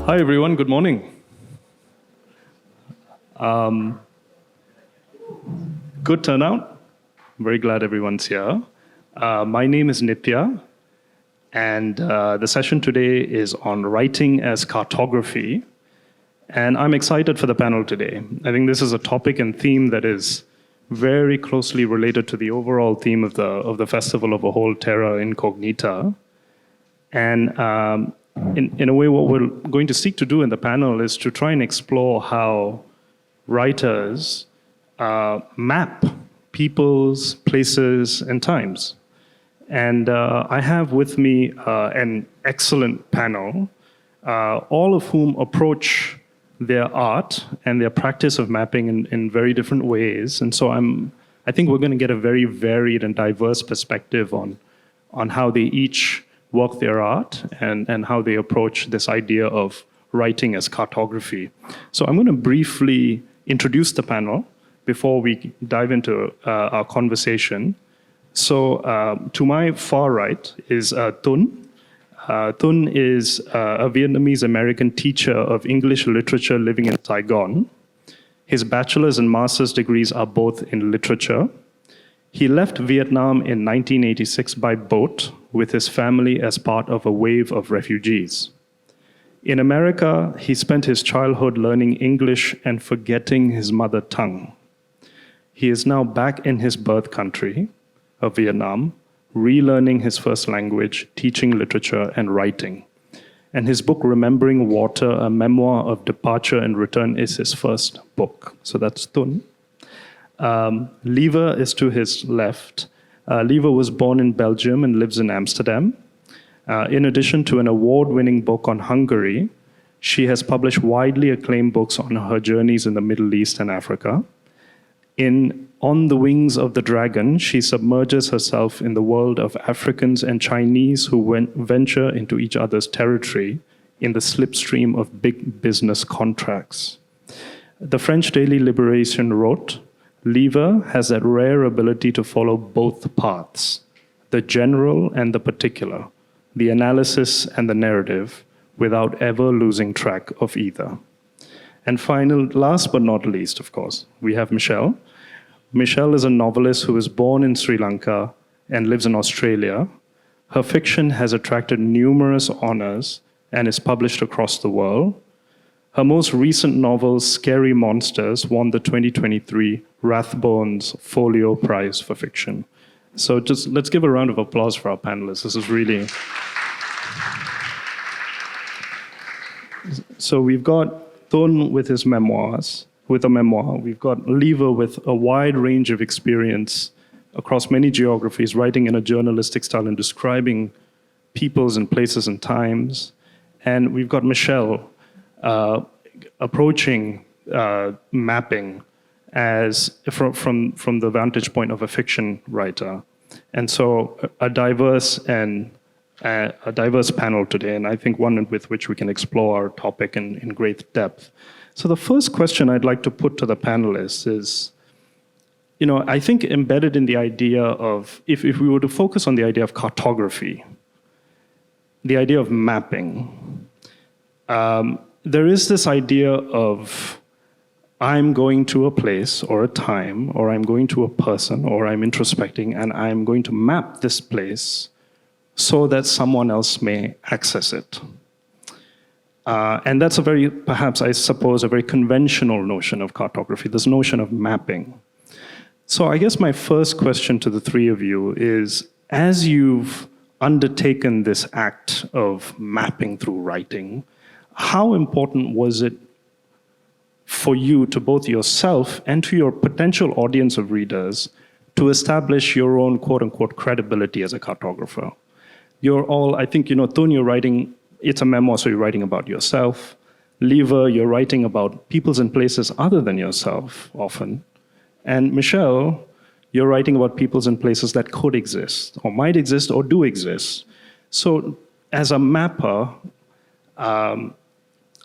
Hi, everyone. Good morning. Good turnout. I'm very glad everyone's here. My name is Nitya, and the session today is on writing as cartography. And I'm excited for the panel today. I think this is a topic and theme that is very closely related to the overall theme of the Festival of a Whole Terra Incognita. And in a way, what we're going to seek to do in the panel is to try and explore how writers map peoples, places, and times. And I have with me an excellent panel, all of whom approach their art and their practice of mapping in very different ways. And so I think we're going to get a very varied and diverse perspective on how they each work their art and how they approach this idea of writing as cartography. So I'm going to briefly introduce the panel before we dive into our conversation. So to my far right is Tuan. Tuan is a Vietnamese-American teacher of English literature living in Saigon. His bachelor's and master's degrees are both in literature. He left Vietnam in 1986 by boat with his family as part of a wave of refugees. In America, he spent his childhood learning English and forgetting his mother tongue. He is now back in his birth country of Vietnam, relearning his first language, teaching literature, and writing. And his book, Remembering Water, a memoir of departure and return, is his first book. So that's Tuan. Lieve is to his left. Lieve was born in Belgium and lives in Amsterdam. In addition to an award-winning book on Hungary, she has published widely acclaimed books on her journeys in the Middle East and Africa. In On the Wings of the Dragon, she submerges herself in the world of Africans and Chinese who venture into each other's territory in the slipstream of big business contracts. The French daily Liberation wrote, Lieve has that rare ability to follow both paths, the general and the particular, the analysis and the narrative, without ever losing track of either. And last but not least, of course, we have Michelle. Michelle is a novelist who was born in Sri Lanka and lives in Australia. Her fiction has attracted numerous honors and is published across the world. Her most recent novel, Scary Monsters, won the 2023 Rathbones Folio Prize for Fiction. So just let's give a round of applause for our panelists. This is really... So we've got Tuan with his memoirs, with a memoir. We've got Lieve with a wide range of experience across many geographies, writing in a journalistic style and describing peoples and places and times. And we've got Michelle approaching mapping as from the vantage point of a fiction writer. And so a diverse panel today, and I think one with which we can explore our topic in great depth. So the first question I'd like to put to the panelists is, I think embedded in the idea of, if we were to focus on the idea of cartography, the idea of mapping, there is this idea of I'm going to a place or a time, or I'm going to a person, or I'm introspecting, and I'm going to map this place so that someone else may access it. And that's perhaps, I suppose, a very conventional notion of cartography, this notion of mapping. So I guess my first question to the three of you is, as you've undertaken this act of mapping through writing, how important was it for you, to both yourself and to your potential audience of readers, to establish your own quote-unquote credibility as a cartographer? You're all, I think, Tuan, you're writing, it's a memoir, so you're writing about yourself. Lieve, you're writing about peoples and places other than yourself, often. And Michelle, you're writing about peoples and places that could exist, or might exist, or do exist. So as a mapper, what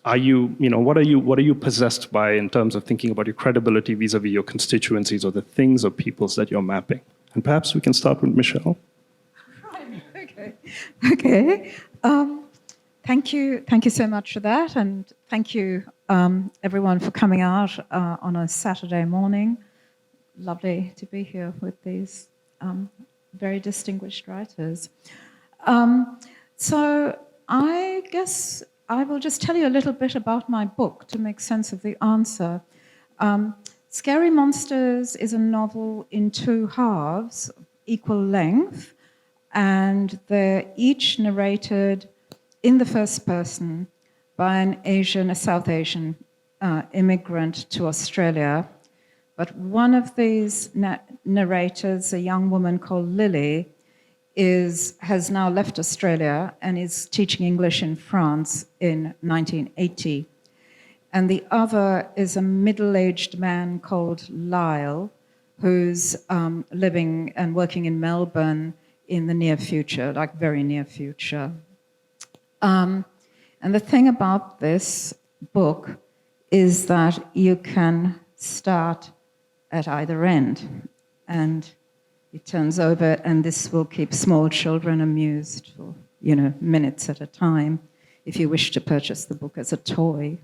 are you possessed by in terms of thinking about your credibility vis-a-vis your constituencies or the things or peoples that you're mapping? And perhaps we can start with Michelle. Okay. Thank you so much for that, and thank you everyone for coming out on a Saturday morning. Lovely to be here with these very distinguished writers. So I guess I will just tell you a little bit about my book to make sense of the answer. Scary Monsters is a novel in 2 halves, equal length, and they're each narrated in the first person by a South Asian immigrant to Australia. But one of these narrators, a young woman called Lily, has now left Australia and is teaching English in France in 1980. And the other is a middle-aged man called Lyle, who's living and working in Melbourne in the near future, like very near future. And the thing about this book is that you can start at either end, and it turns over, and this will keep small children amused for, minutes at a time, if you wish to purchase the book as a toy.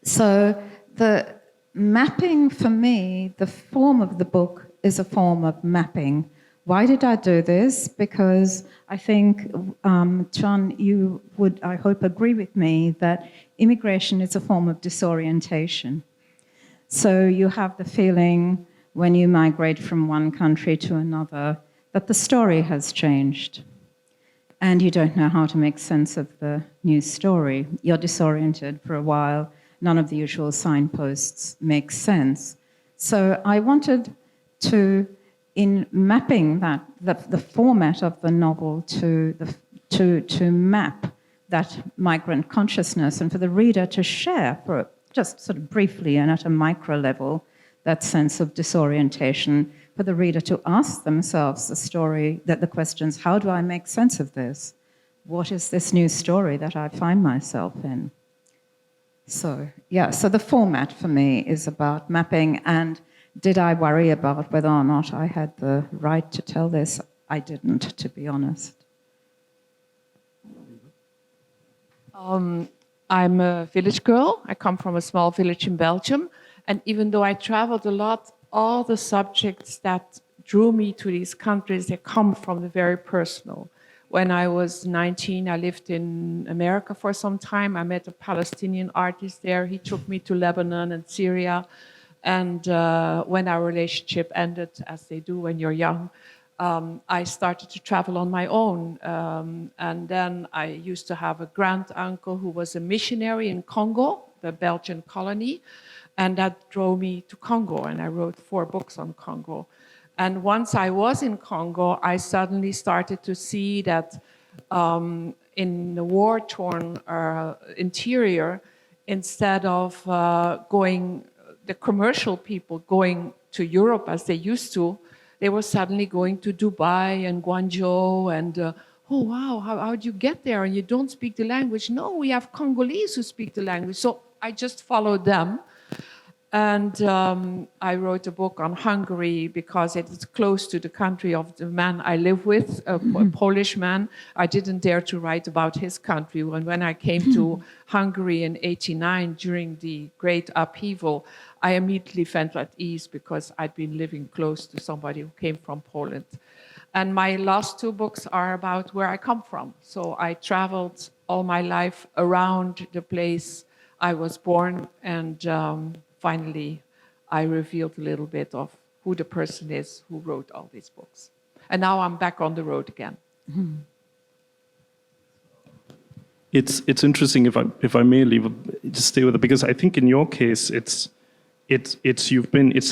So the mapping for me, the form of the book is a form of mapping. Why did I do this? Because I think, Tuan, you would, I hope, agree with me that immigration is a form of disorientation. So you have the feeling when you migrate from one country to another that the story has changed and you don't know how to make sense of the new story. You're disoriented for a while. None of the usual signposts make sense. So I wanted to, in mapping that, the format of the novel to map that migrant consciousness and for the reader to share, for just sort of briefly and at a micro level, that sense of disorientation, for the reader to ask themselves the questions, how do I make sense of this? What is this new story that I find myself in? So, so the format for me is about mapping, and did I worry about whether or not I had the right to tell this? I didn't, to be honest. I'm a village girl. I come from a small village in Belgium. And even though I traveled a lot, all the subjects that drew me to these countries, they come from the very personal. When I was 19, I lived in America for some time. I met a Palestinian artist there. He took me to Lebanon and Syria. And when our relationship ended, as they do when you're young, I started to travel on my own. And then I used to have a grand uncle who was a missionary in Congo, the Belgian colony. And that drove me to Congo, and I wrote 4 books on Congo. And once I was in Congo, I suddenly started to see that in the war-torn interior, instead of the commercial people going to Europe as they used to, they were suddenly going to Dubai and Guangzhou and, oh, wow, how do you get there? And you don't speak the language. No, we have Congolese who speak the language. So I just followed them. And I wrote a book on Hungary because it is close to the country of the man I live with, a Polish man. I didn't dare to write about his country. When I came to Hungary in '89 during the great upheaval, I immediately felt at ease because I'd been living close to somebody who came from Poland. And my last 2 books are about where I come from. So I traveled all my life around the place I was born, and finally, I revealed a little bit of who the person is who wrote all these books. And now I'm back on the road again. Mm-hmm. It's interesting, if I may, Lieve, just stay with it, because I think in your case, it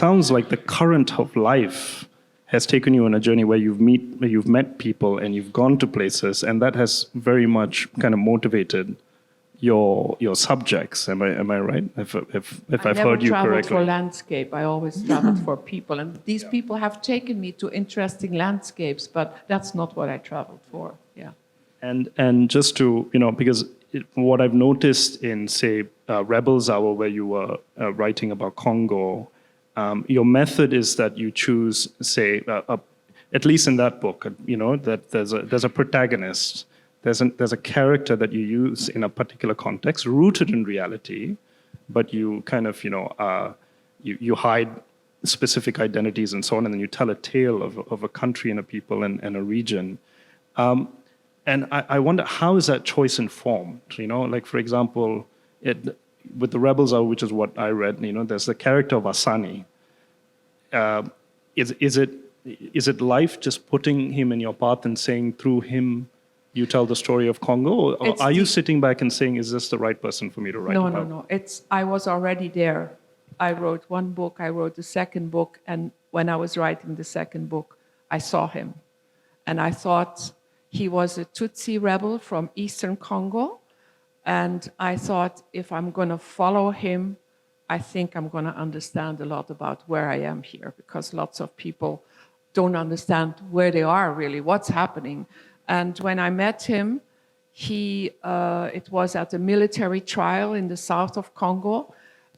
sounds like the current of life has taken you on a journey where you've met people and you've gone to places, and that has very much kind of motivated your subjects. Am I right? If I've heard you correctly. I never traveled for landscape. I always traveled for people, and these people have taken me to interesting landscapes, but that's not what I traveled for. Yeah. And just to because what I've noticed in, say, Rebels Hour, where you were writing about Congo, your method is that you choose, say, at least in that book, that there's a protagonist there's a character that you use in a particular context, rooted in reality, but you kind of, you hide specific identities and so on, and then you tell a tale of a country and a people and a region. And I wonder, how is that choice informed? Like, for example, with the Rebels, which is what I read, there's the character of Asani. Is it life just putting him in your path and saying through him you tell the story of Congo? Or are you sitting back and saying, is this the right person for me to write about? No. I was already there. I wrote one book, I wrote the second book, and when I was writing the second book, I saw him. And I thought he was a Tutsi rebel from Eastern Congo. And I thought, if I'm going to follow him, I think I'm going to understand a lot about where I am here, because lots of people don't understand where they are really, what's happening. And when I met him, it was at a military trial in the south of Congo.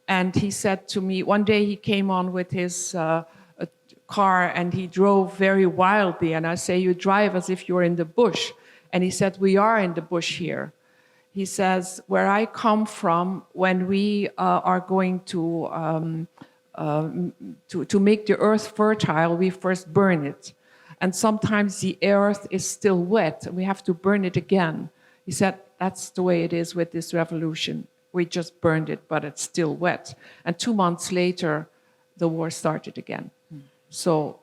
And he said to me, one day he came on with his car and he drove very wildly. And I say, you drive as if you're in the bush. And he said, we are in the bush here. He says, where I come from, when we are going to make the earth fertile, we first burn it. And sometimes the earth is still wet, and we have to burn it again. He said, that's the way it is with this revolution. We just burned it, but it's still wet. And 2 months later, the war started again. So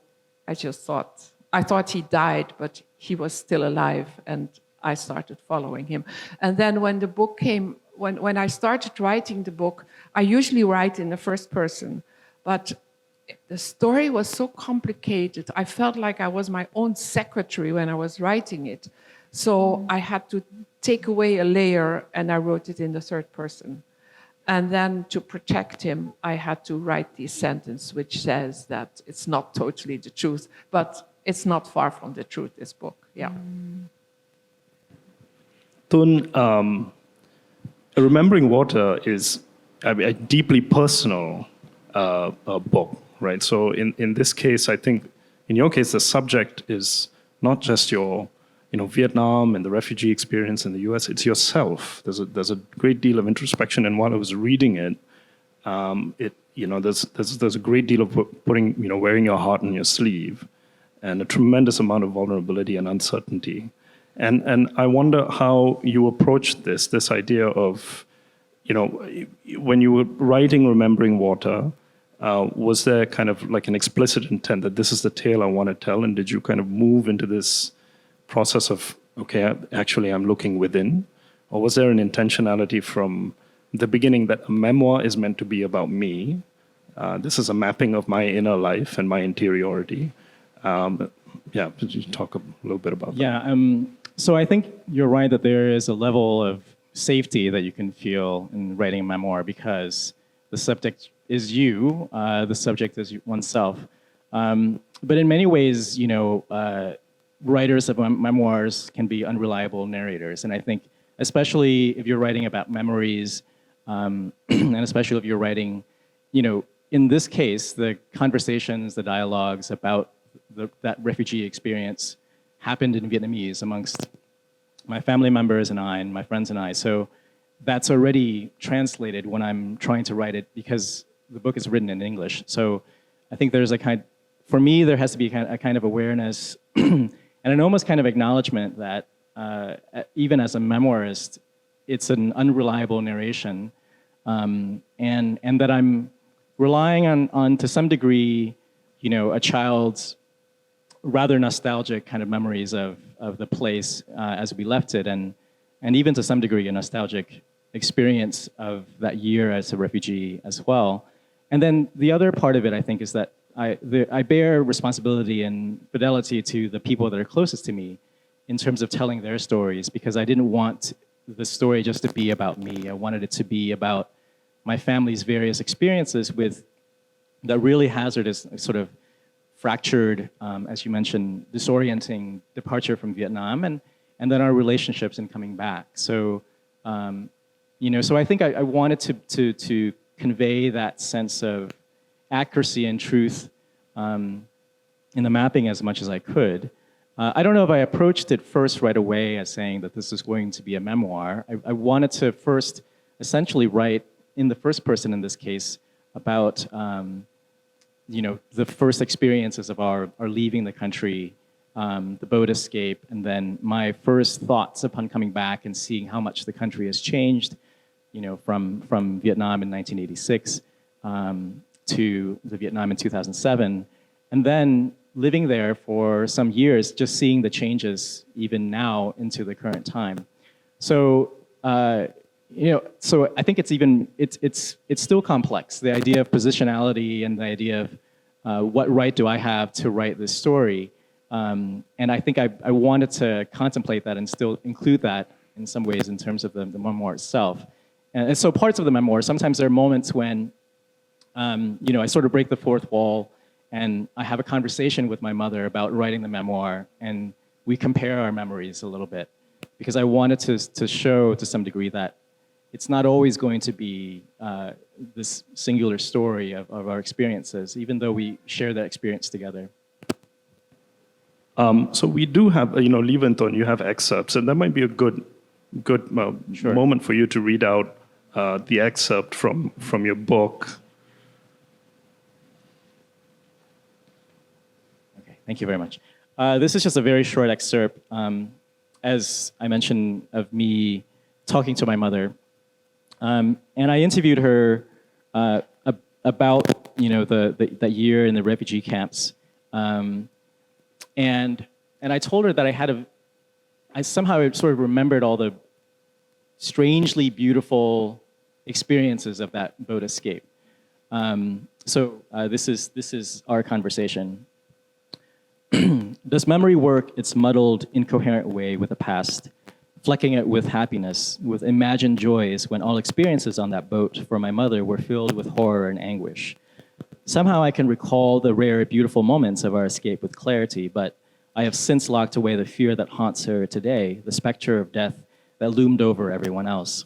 I thought he died, but he was still alive, and I started following him. And then when the book came, when I started writing the book, I usually write in the first person, but the story was so complicated. I felt like I was my own secretary when I was writing it. So I had to take away a layer, and I wrote it in the third person. And then to protect him, I had to write this sentence which says that it's not totally the truth, but it's not far from the truth, this book. Yeah. Tuan, Remembering Water is a deeply personal book, right? So in this case, I think, in your case, the subject is not just your, Vietnam and the refugee experience in the US. It's yourself. There's a great deal of introspection, and while I was reading it, there's a great deal of putting, wearing your heart on your sleeve, and a tremendous amount of vulnerability and uncertainty. And I wonder how you approached this idea of, when you were writing Remembering Water, was there kind of like an explicit intent that this is the tale I want to tell? And did you kind of move into this process of, okay, actually I'm looking within? Or was there an intentionality from the beginning that a memoir is meant to be about me? This is a mapping of my inner life and my interiority. Could you talk a little bit about that? Yeah, so I think you're right that there is a level of safety that you can feel in writing a memoir, because the subject is you, the subject is oneself. But in many ways, writers of memoirs can be unreliable narrators. And I think, especially if you're writing about memories, and especially if you're writing, in this case, the conversations, the dialogues about that refugee experience happened in Vietnamese amongst my family members and I, and my friends and I. So that's already translated when I'm trying to write it, because the book is written in English. So I think there's for me, there has to be a kind of awareness and an almost kind of acknowledgement that even as a memoirist, it's an unreliable narration, and that I'm relying on to some degree, a child's rather nostalgic kind of memories of the place as we left it, and even to some degree a nostalgic experience of that year as a refugee as well. And then the other part of it, I think, is that I bear responsibility and fidelity to the people that are closest to me in terms of telling their stories, because I didn't want the story just to be about me. I wanted it to be about my family's various experiences with that really hazardous, sort of fractured, as you mentioned, disorienting departure from Vietnam, and then our relationships in coming back. So, so I think I wanted to convey that sense of accuracy and truth in the mapping as much as I could. I don't know if I approached it first right away as saying that this is going to be a memoir. I wanted to first essentially write in the first person in this case about the first experiences of our leaving the country, the boat escape, and then my first thoughts upon coming back and seeing how much the country has changed, from Vietnam in 1986 to the Vietnam in 2007, and then living there for some years, just seeing the changes even now into the current time. So, so I think it's still complex. The idea of positionality and the idea of what right do I have to write this story, and I think I wanted to contemplate that and still include that in some ways in terms of the memoir itself. And so parts of the memoir, sometimes there are moments when, I sort of break the fourth wall and I have a conversation with my mother about writing the memoir, and we compare our memories a little bit, because I wanted to show to some degree that it's not always going to be this singular story of our experiences, even though we share that experience together. So we do have, Lieve and Tuan, you have excerpts, and that might be a good Sure. moment for you to read out the excerpt from your book. Okay, thank you very much. This is just a very short excerpt, as I mentioned, of me talking to my mother. And I interviewed her about that year in the refugee camps, and I told her that I somehow sort of remembered all the strangely beautiful experiences of that boat escape. So this is our conversation. Does memory work its muddled, incoherent way with the past, flecking it with happiness, with imagined joys, when all experiences on that boat for my mother were filled with horror and anguish? Somehow I can recall the rare, beautiful moments of our escape with clarity, but I have since locked away the fear that haunts her today, the specter of death that loomed over everyone else.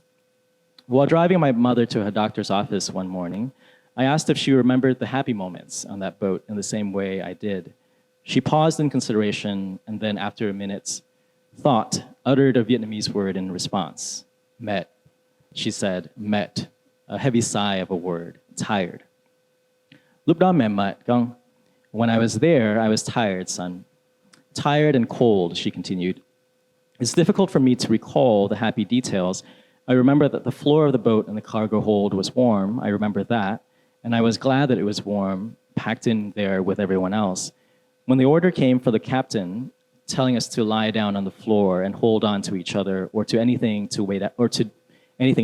While driving my mother to her doctor's office one morning, I asked if she remembered the happy moments on that boat in the same way I did. She paused in consideration, and then after a minute's thought, uttered a Vietnamese word in response. Met. She said, met, a heavy sigh of a word, tired. Lúc đó mẹ mệt con. When I was there, I was tired, son. Tired and cold, she continued. It's difficult for me to recall the happy details. I remember that the floor of the boat and the cargo hold was warm. I remember that. And I was glad that it was warm, packed in there with everyone else. When the order came for the captain, telling us to lie down on the floor and hold on to each other, or to anything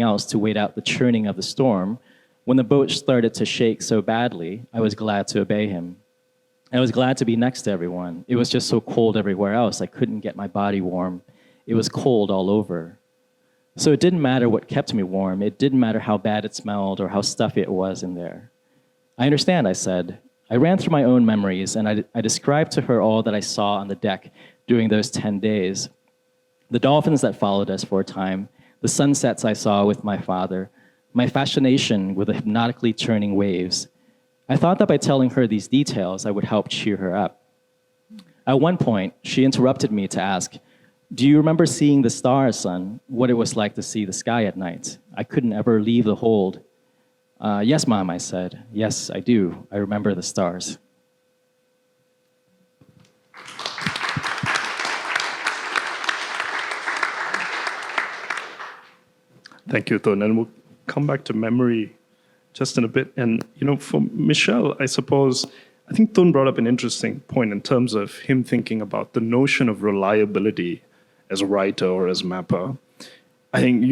else to wait out the churning of the storm, when the boat started to shake so badly, I was glad to obey him. I was glad to be next to everyone. It was just so cold everywhere else, I couldn't get my body warm. It was cold all over. So it didn't matter what kept me warm. It didn't matter how bad it smelled or how stuffy it was in there. I understand, I said. I ran through my own memories, and I described to her all that I saw on the deck during those 10 days. The dolphins that followed us for a time, the sunsets I saw with my father, my fascination with the hypnotically churning waves. I thought that by telling her these details, I would help cheer her up. At one point, she interrupted me to ask, do you remember seeing the stars, son? What it was like to see the sky at night? I couldn't ever leave the hold. Yes, Mom, I said. Yes, I do. I remember the stars. Thank you, Tuan. And we'll come back to memory just in a bit. And, for Michelle, I think Tuan brought up an interesting point in terms of him thinking about the notion of reliability as a writer or as mapper. I think,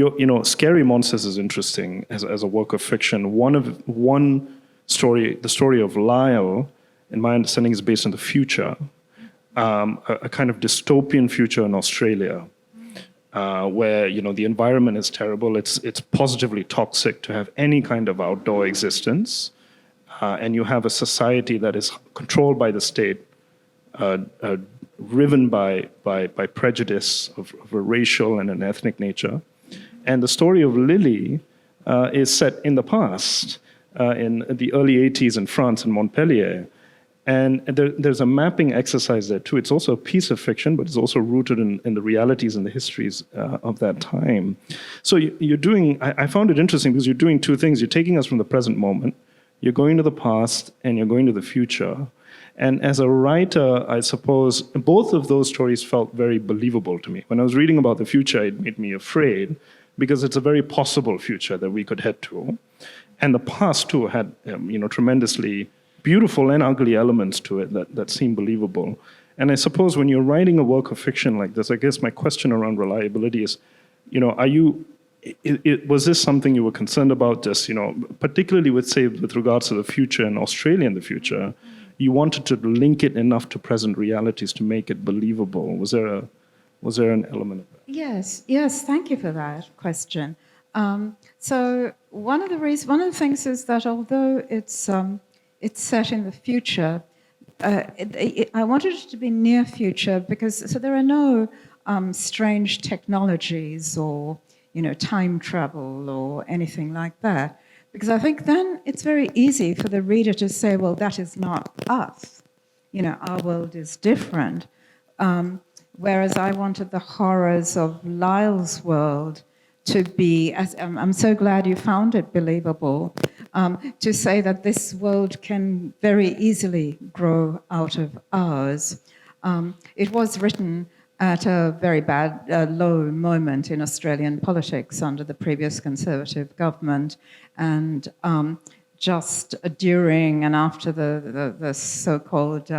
Scary Monsters is interesting as a work of fiction. One story, the story of Lyle, in my understanding, is based on the future, a kind of dystopian future in Australia, where the environment is terrible. It's positively toxic to have any kind of outdoor existence, and you have a society that is controlled by the state, riven by prejudice of a racial and an ethnic nature. And the story of Lily is set in the past, in the early 80s in France, in Montpellier. And there's a mapping exercise there too. It's also a piece of fiction, but it's also rooted in the realities and the histories of that time. So you're doing, I found it interesting because you're doing two things. You're taking us from the present moment, you're going to the past, and you're going to the future. And as a writer, I suppose both of those stories felt very believable to me. When I was reading about the future, it made me afraid because it's a very possible future that we could head to. And the past too had, tremendously beautiful and ugly elements to it that seem believable. And I suppose when you're writing a work of fiction like this, I guess my question around reliability is, was this something you were concerned about, just, particularly with regards to the future in Australia in the future, you wanted to link it enough to present realities to make it believable? Was there an element of that? Yes, thank you for that question. So one of the things is that although it's set in the future, I wanted it to be near future because there are no strange technologies or time travel or anything like that. Because I think then it's very easy for the reader to say, well, that is not us. Our world is different. Whereas I wanted the horrors of Lyle's world to be, I'm so glad you found it believable, to say that this world can very easily grow out of ours. It was written at a very bad, low moment in Australian politics under the previous Conservative government, and just during and after the so-called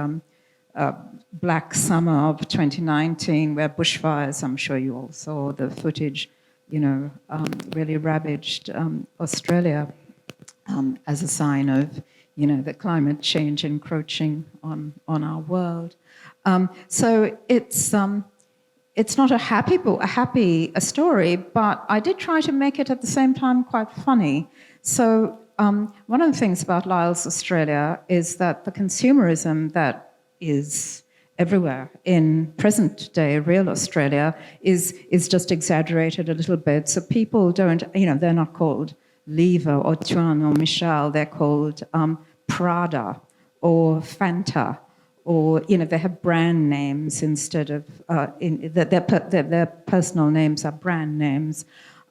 Black Summer of 2019, where bushfires, I'm sure you all saw the footage, really ravaged Australia as a sign of, the climate change encroaching on our world. So it's not a happy story, but I did try to make it at the same time quite funny. So one of the things about Lyle's Australia is that the consumerism that is everywhere in present-day real Australia is just exaggerated a little bit. So people don't, they're not called Lieve or Tuan or Michelle. They're called Prada or Fanta, or they have brand names instead of their personal names are brand names.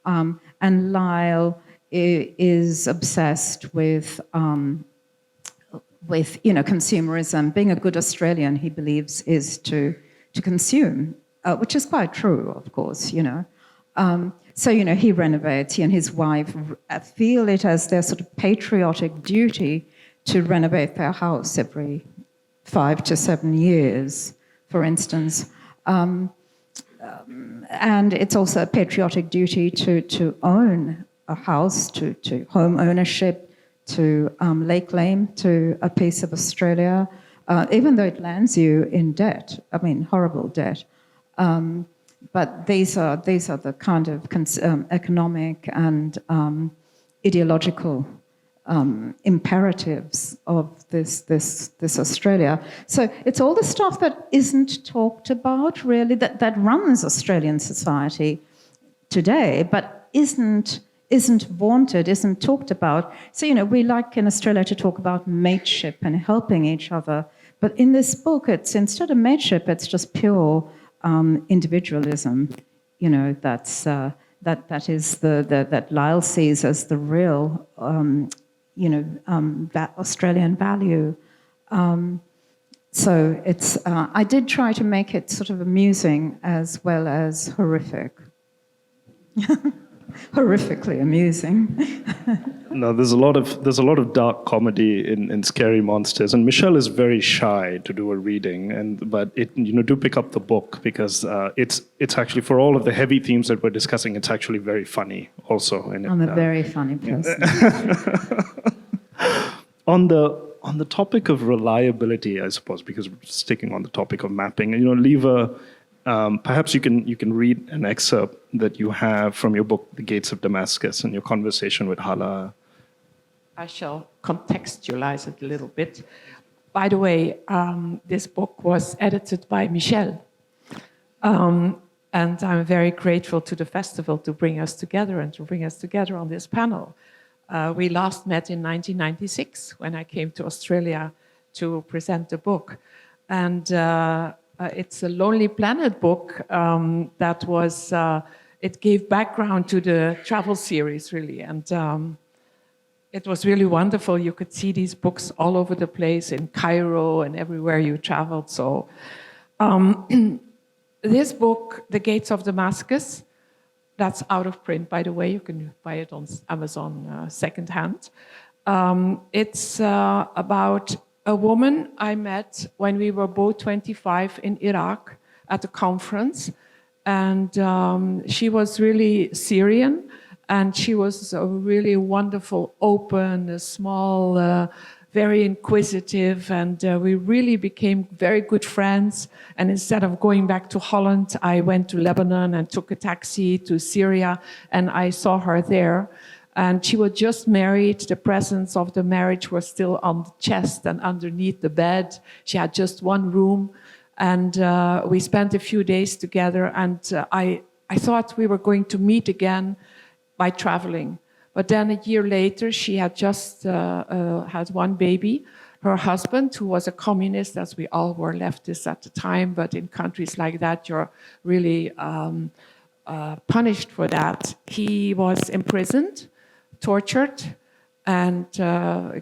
And Lyle is obsessed with consumerism. Being a good Australian, he believes, is to consume, which is quite true, of course, So, he renovates. He and his wife feel it as their sort of patriotic duty to renovate their house every 5 to 7 years, for instance. And it's also a patriotic duty to own a house, to home ownership, to lay claim to a piece of Australia, even though it lands you in debt. I mean, horrible debt. But these are the kind of economic and ideological imperatives of this Australia. So it's all the stuff that isn't talked about, really, that runs Australian society today, but isn't vaunted, isn't talked about. So, we like in Australia to talk about mateship and helping each other. But in this book, it's instead of mateship, it's just pure individualism. That is that Lyle sees as the real, that Australian value. So it's. I did try to make it sort of amusing as well as horrific. Horrifically amusing. No, there's a lot of dark comedy in Scary Monsters, and Michelle is very shy to do a reading, but do pick up the book because it's actually, for all of the heavy themes that we're discussing, it's actually very funny also. And I'm a very funny person. On the topic of reliability, I suppose, because we're sticking on the topic of mapping, Lieve, perhaps you can read an excerpt that you have from your book, The Gates of Damascus, and your conversation with Hala. I shall contextualize it a little bit. By the way, this book was edited by Michelle. And I'm very grateful to the festival to bring us together and to bring us together on this panel. We last met in 1996 when I came to Australia to present the book. And it's a Lonely Planet book that was, it gave background to the travel series, really. And it was really wonderful. You could see these books all over the place in Cairo and everywhere you traveled. So this book, The Gates of Damascus, that's out of print, by the way. You can buy it on Amazon secondhand. It's about a woman I met when we were both 25 in Iraq at a conference. And she was really Syrian. And she was a really wonderful, open, small, very inquisitive. And we really became very good friends. And instead of going back to Holland, I went to Lebanon and took a taxi to Syria. And I saw her there. And she was just married. The presents of the marriage were still on the chest and underneath the bed. She had just one room. And we spent a few days together. And I thought we were going to meet again by traveling. But then a year later, she had just had one baby. Her husband, who was a communist, as we all were leftists at the time, but in countries like that, you're really punished for that. He was imprisoned, tortured, and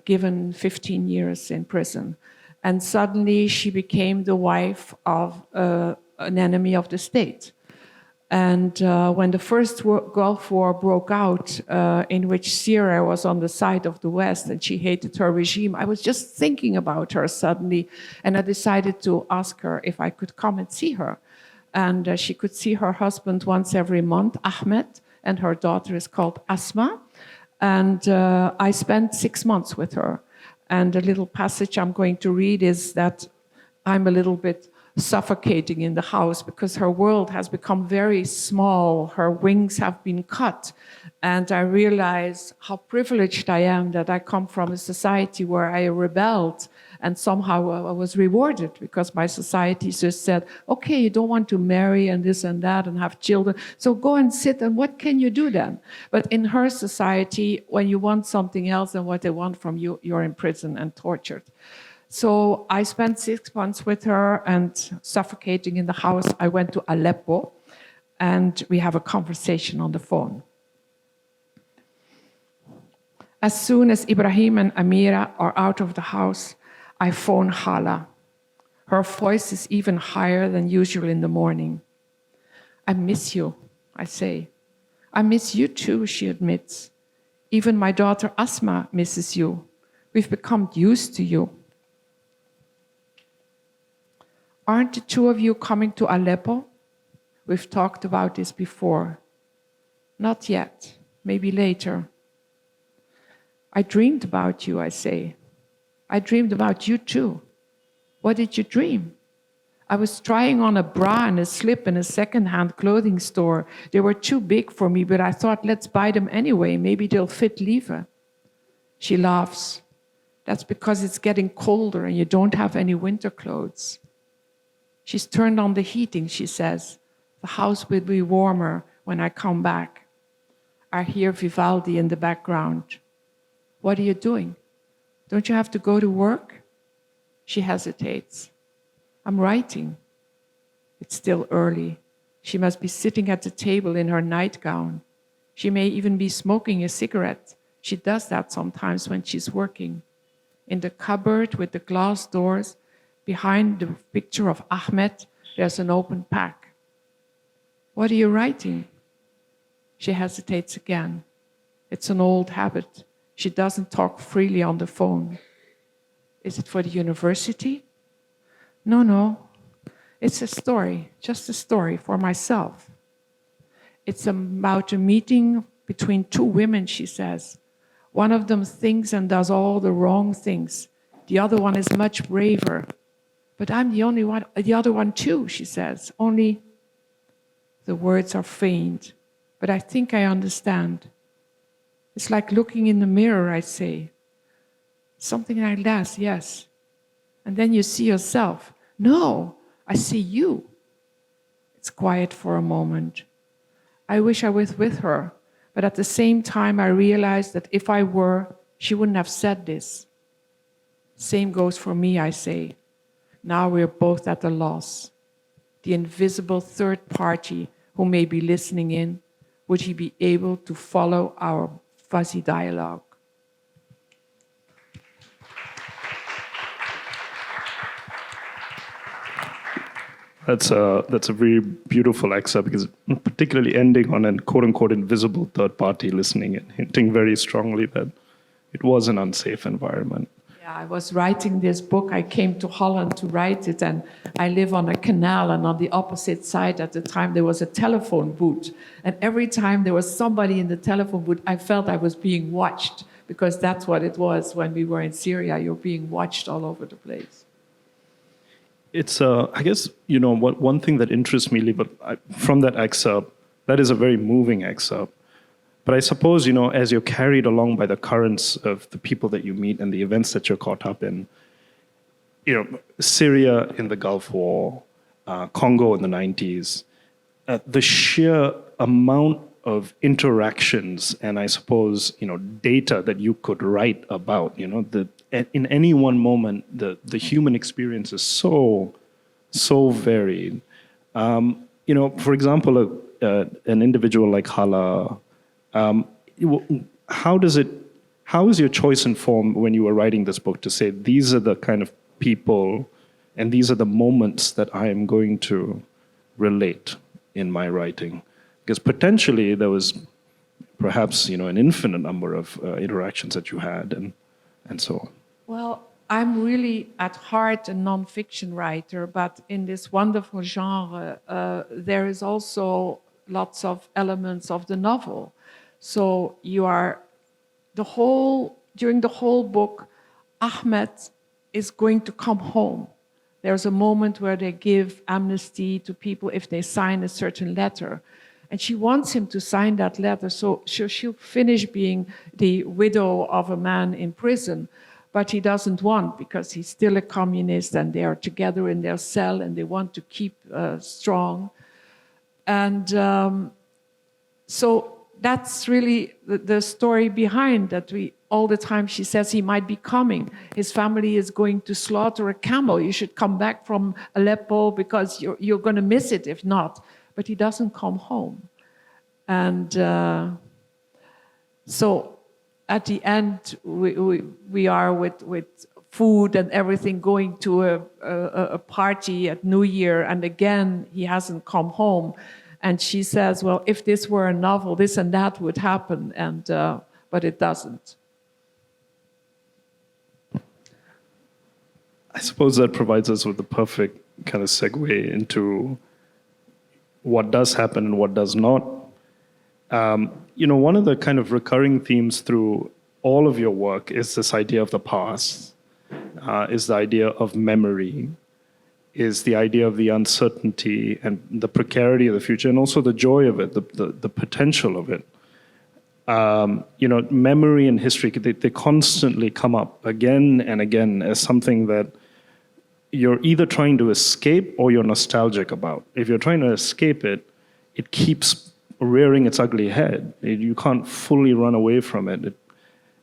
given 15 years in prison. And suddenly she became the wife of an enemy of the state. And when the first Gulf War broke out, in which Syria was on the side of the West and she hated her regime, I was just thinking about her suddenly. And I decided to ask her if I could come and see her. And she could see her husband once every month, Ahmed, and her daughter is called Asma. And I spent 6 months with her. And the little passage I'm going to read is that I'm a little bit suffocating in the house because her world has become very small. Her wings have been cut. And I realize how privileged I am that I come from a society where I rebelled and somehow I was rewarded because my society just said, okay, you don't want to marry and this and that and have children, so go and sit and what can you do then? But in her society, when you want something else than what they want from you, you're in prison and tortured. So I spent 6 months with her and suffocating in the house. I went to Aleppo and we have a conversation on the phone. As soon as Ibrahim and Amira are out of the house, I phone Hala. Her voice is even higher than usual in the morning. I miss you, I say. I miss you too, she admits. Even my daughter Asma misses you. We've become used to you. Aren't the two of you coming to Aleppo? We've talked about this before. Not yet, maybe later. I dreamed about you, I say. I dreamed about you too. What did you dream? I was trying on a bra and a slip in a second-hand clothing store. They were too big for me, but I thought, let's buy them anyway. Maybe they'll fit Lieve. She laughs. That's because it's getting colder and you don't have any winter clothes. She's turned on the heating, she says. The house will be warmer when I come back. I hear Vivaldi in the background. What are you doing? Don't you have to go to work? She hesitates. I'm writing. It's still early. She must be sitting at the table in her nightgown. She may even be smoking a cigarette. She does that sometimes when she's working. In the cupboard with the glass doors, behind the picture of Ahmed, there's an open pack. What are you writing? She hesitates again. It's an old habit. She doesn't talk freely on the phone. Is it for the university? No. It's a story, just a story for myself. It's about a meeting between two women, she says. One of them thinks and does all the wrong things. The other one is much braver. But I'm the other one too, she says. Only the words are faint, but I think I understand. It's like looking in the mirror, I say. Something like that, yes. And then you see yourself. No, I see you. It's quiet for a moment. I wish I was with her, but at the same time I realized that if I were, she wouldn't have said this. Same goes for me, I say. Now we're both at a loss. The invisible third party who may be listening in, would he be able to follow our fuzzy dialogue? That's a very beautiful excerpt, because particularly ending on a quote-unquote invisible third party listening and hinting very strongly that it was an unsafe environment. Yeah, I was writing this book. I came to Holland to write it, and I live on a canal, and on the opposite side at the time there was a telephone booth. And every time there was somebody in the telephone booth, I felt I was being watched, because that's what it was when we were in Syria. You're being watched all over the place. It's, I guess, one thing that interests me, Lieve, from that excerpt, that is a very moving excerpt. But I suppose, as you're carried along by the currents of the people that you meet and the events that you're caught up in, Syria in the Gulf War, Congo in the 90s, the sheer amount of interactions and I suppose, data that you could write about, in any one moment, the human experience is so varied. For example, an individual like Hala, how is your choice informed when you were writing this book to say these are the kind of people and these are the moments that I am going to relate in my writing? Because potentially there was perhaps an infinite number of interactions that you had and so on. Well, I'm really at heart a non-fiction writer, but in this wonderful genre, there is also lots of elements of the novel. So during the whole book, Ahmed is going to come home. There's a moment where they give amnesty to people if they sign a certain letter. And she wants him to sign that letter, so she'll finish being the widow of a man in prison. But he doesn't want, because he's still a communist and they are together in their cell and they want to keep strong. And so that's really the story behind that. All the time she says he might be coming. His family is going to slaughter a camel. You should come back from Aleppo because you're going to miss it if not. But he doesn't come home. And so at the end, we are with food and everything going to a party at New Year, and again, he hasn't come home. And she says, well, if this were a novel, this and that would happen, but it doesn't. I suppose that provides us with the perfect kind of segue into what does happen and what does not. One of the kind of recurring themes through all of your work is this idea of the past, is the idea of memory, is the idea of the uncertainty and the precarity of the future, and also the joy of it, the potential of it. Memory and history, they constantly come up again and again as something that you're either trying to escape or you're nostalgic about. If you're trying to escape it, it keeps rearing its ugly head. You can't fully run away from it.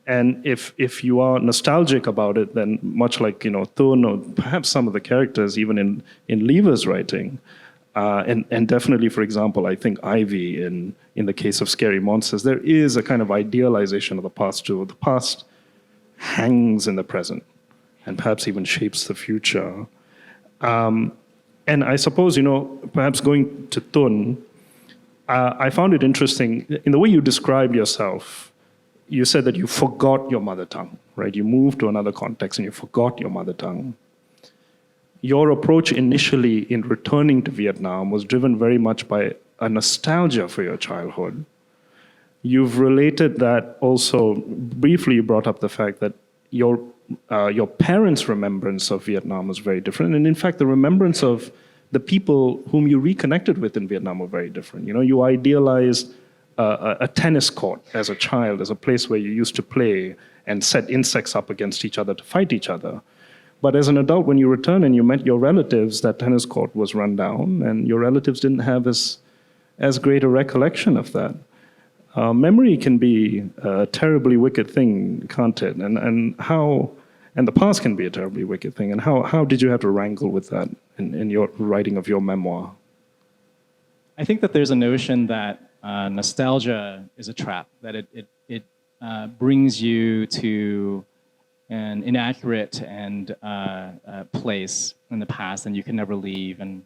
And if you are nostalgic about it, then much like Tuan or perhaps some of the characters, even in Lieve's writing, and definitely, for example, I think Ivy in the case of Scary Monsters, there is a kind of idealization of the past too. The past hangs in the present and perhaps even shapes the future. And I suppose, perhaps going to Tuan, I found it interesting in the way you described yourself. You said that you forgot your mother tongue, right? You moved to another context and you forgot your mother tongue. Your approach initially in returning to Vietnam was driven very much by a nostalgia for your childhood. You've related that also, briefly you brought up the fact that your parents' remembrance of Vietnam was very different. And in fact, the remembrance of the people whom you reconnected with in Vietnam were very different. You idealized a tennis court as a child, as a place where you used to play and set insects up against each other to fight each other. But as an adult, when you return and you met your relatives, that tennis court was run down, and your relatives didn't have as great a recollection of that. Memory can be a terribly wicked thing, can't it? And how And the past can be a terribly wicked thing. And how did you have to wrangle with that in your writing of your memoir? I think that there's a notion that nostalgia is a trap, that it brings you to an inaccurate and place in the past, and you can never leave, and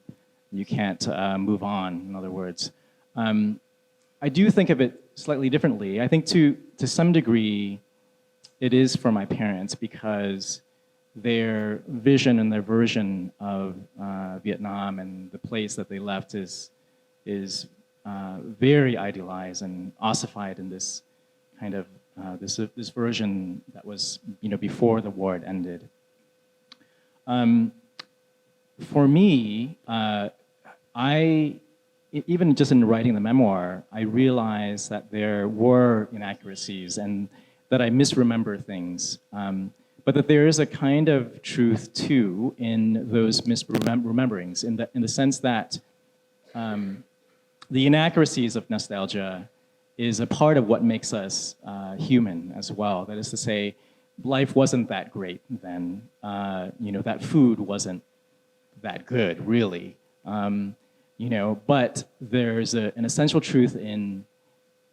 you can't move on, in other words. I do think of it slightly differently. I think to some degree, it is for my parents, because their vision and their version of Vietnam and the place that they left is very idealized and ossified in this kind of this version that was before the war had ended. For me, even just in writing the memoir, I realized that there were inaccuracies and that I misremember things, but that there is a kind of truth too in those misrememberings, in the sense that the inaccuracies of nostalgia is a part of what makes us human as well. That is to say, life wasn't that great then. That food wasn't that good, really. But there's an essential truth in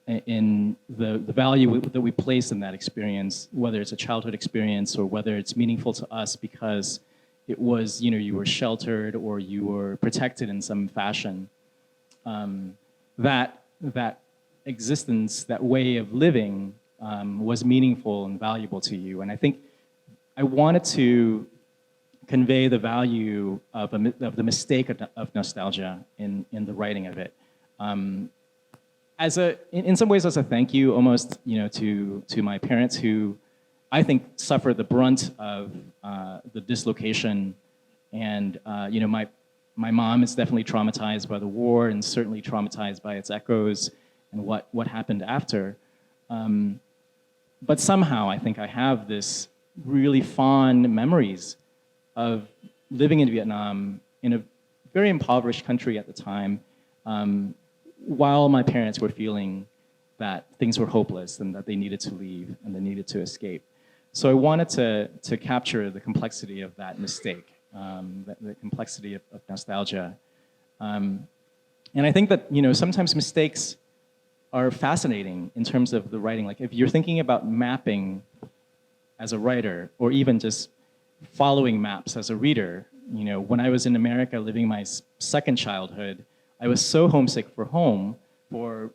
the value that we place in that experience, whether it's a childhood experience or whether it's meaningful to us because it was, you were sheltered or you were protected in some fashion. That existence, that way of living, was meaningful and valuable to you. And I think I wanted to convey the value of the mistake of nostalgia in the writing of it. In some ways as a thank you, almost, to my parents, who I think suffered the brunt of the dislocation. And my mom is definitely traumatized by the war and certainly traumatized by its echoes and what happened after. But somehow I think I have this really fond memories of living in Vietnam in a very impoverished country at the time, while my parents were feeling that things were hopeless and that they needed to leave and they needed to escape. So I wanted to capture the complexity of that mistake, the complexity of nostalgia. And I think that, sometimes mistakes are fascinating in terms of the writing. Like if you're thinking about mapping as a writer, or even just following maps as a reader, when I was in America living my second childhood, I was so homesick for home, for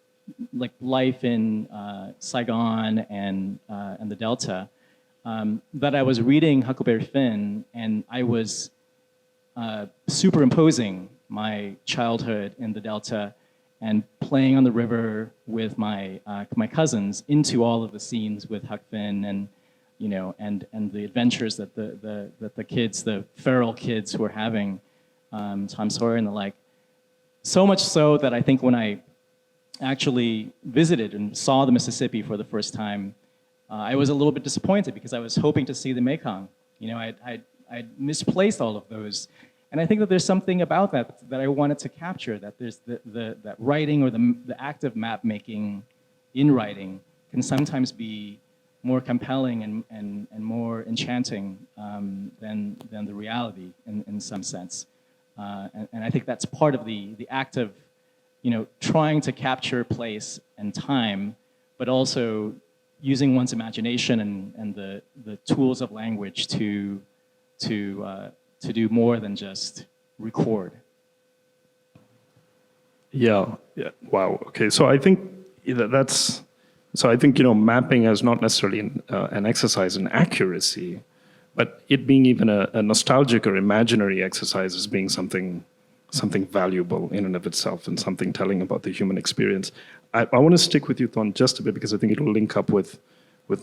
like life in Saigon and the Delta, that I was reading Huckleberry Finn, and I was superimposing my childhood in the Delta and playing on the river with my cousins into all of the scenes with Huck Finn and the adventures that the kids, the feral kids, were having, Tom Sawyer and the like. So much so that I think when I actually visited and saw the Mississippi for the first time, I was a little bit disappointed because I was hoping to see the Mekong. I'd misplaced all of those. And I think that there's something about that I wanted to capture, that there's that writing or the act of map making in writing can sometimes be more compelling and more enchanting than the reality in some sense. And I think that's part of the act of trying to capture place and time, but also using one's imagination and the tools of language to do more than just record. Yeah. Wow. Okay. So I think that's. So I think mapping is not necessarily an exercise in accuracy, but it being even a nostalgic or imaginary exercise as being something valuable in and of itself and something telling about the human experience. I want to stick with you, Tuan, just a bit because I think it will link up with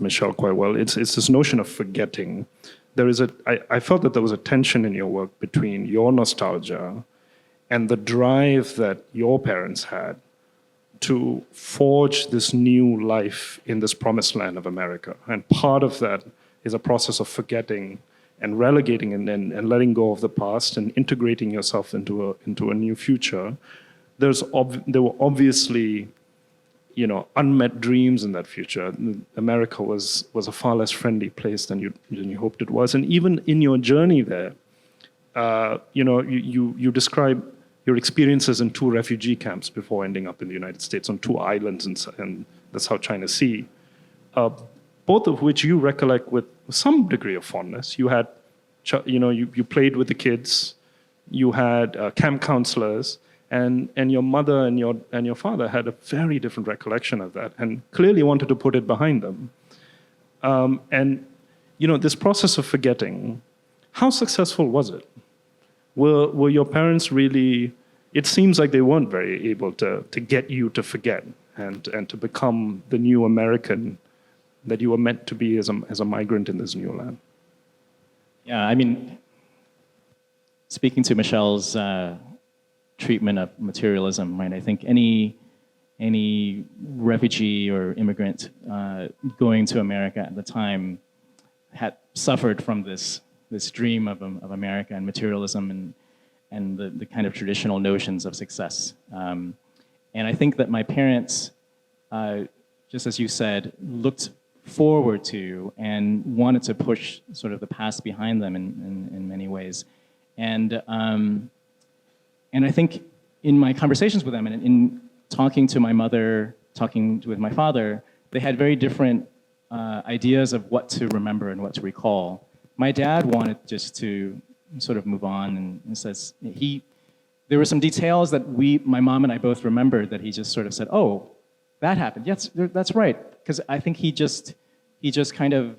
Michelle quite well. It's this notion of forgetting. I felt that there was a tension in your work between your nostalgia and the drive that your parents had to forge this new life in this promised land of America. And part of that is a process of forgetting and relegating and letting go of the past and integrating yourself into a new future. There were obviously unmet dreams in that future. America was a far less friendly place than you hoped it was. And even in your journey there, you describe your experiences in 2 refugee camps before ending up in the United States on 2 islands in the South China Sea, both of which you recollect with some degree of fondness. You had, you played with the kids, you had camp counselors, and your mother and your father had a very different recollection of that, and clearly wanted to put it behind them. And this process of forgetting, how successful was it? Were your parents really? It seems like they weren't very able to get you to forget and to become the new American that you were meant to be as a migrant in this new land. Yeah, I mean, speaking to Michelle's treatment of materialism, right? I think any refugee or immigrant going to America at the time had suffered from this dream of America and materialism and the kind of traditional notions of success. And I think that my parents, just as you said, looked forward to and wanted to push sort of the past behind them in many ways. And I think in my conversations with them and in talking to my mother, talking with my father, they had very different ideas of what to remember and what to recall. My dad wanted just to sort of move on, and says there were some details that my mom and I both remembered that he just sort of said, "Oh, that happened. Yes, that's right." Because I think he just kind of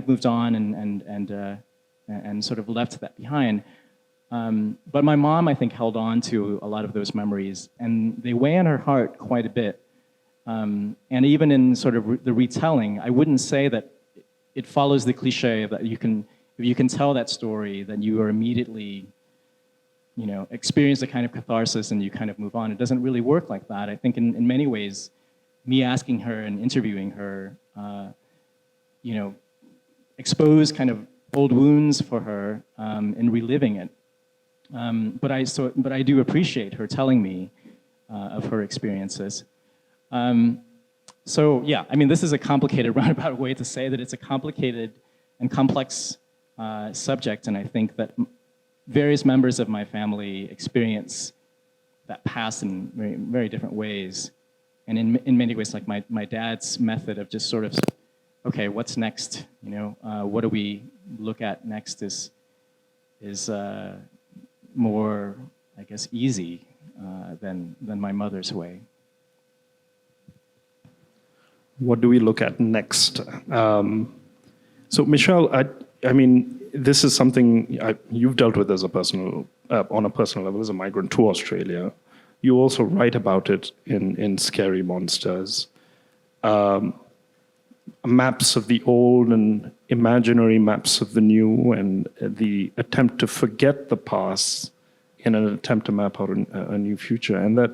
moved on and sort of left that behind. But my mom, I think, held on to a lot of those memories, and they weigh on her heart quite a bit. And even in sort of the retelling, I wouldn't say that it follows the cliche that if you can tell that story, then you are immediately, experience a kind of catharsis and you kind of move on. It doesn't really work like that. I think in many ways, me asking her and interviewing her, exposed kind of old wounds for her and reliving it. But I do appreciate her telling me of her experiences. So yeah, I mean, this is a complicated roundabout way to say that it's a complicated and complex subject, and I think that various members of my family experience that past in very, very different ways. And in many ways, like my dad's method of just sort of, okay, what's next? What do we look at next is more, I guess, easy than my mother's way. What do we look at next? So Michelle, I mean, this is something you've dealt with as on a personal level as a migrant to Australia. You also write about it in Scary Monsters. Maps of the old and imaginary maps of the new, and the attempt to forget the past in an attempt to map out a new future. And that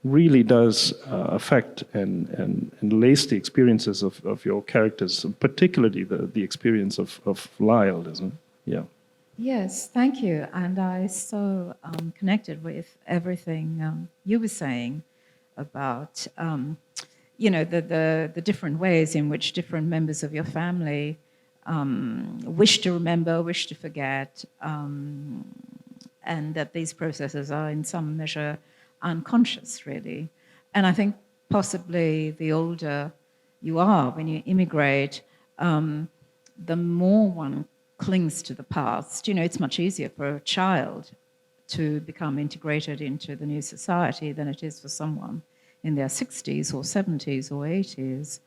really does affect and lace the experiences of your characters, particularly the experience of Lyle, isn't it? Yeah. Yes, thank you. And I so connected with everything you were saying about, the different ways in which different members of your family wish to remember, wish to forget, and that these processes are in some measure unconscious, really. And I think possibly the older you are when you immigrate, the more one clings to the past. It's much easier for a child to become integrated into the new society than it is for someone in their 60s or 70s or 80s.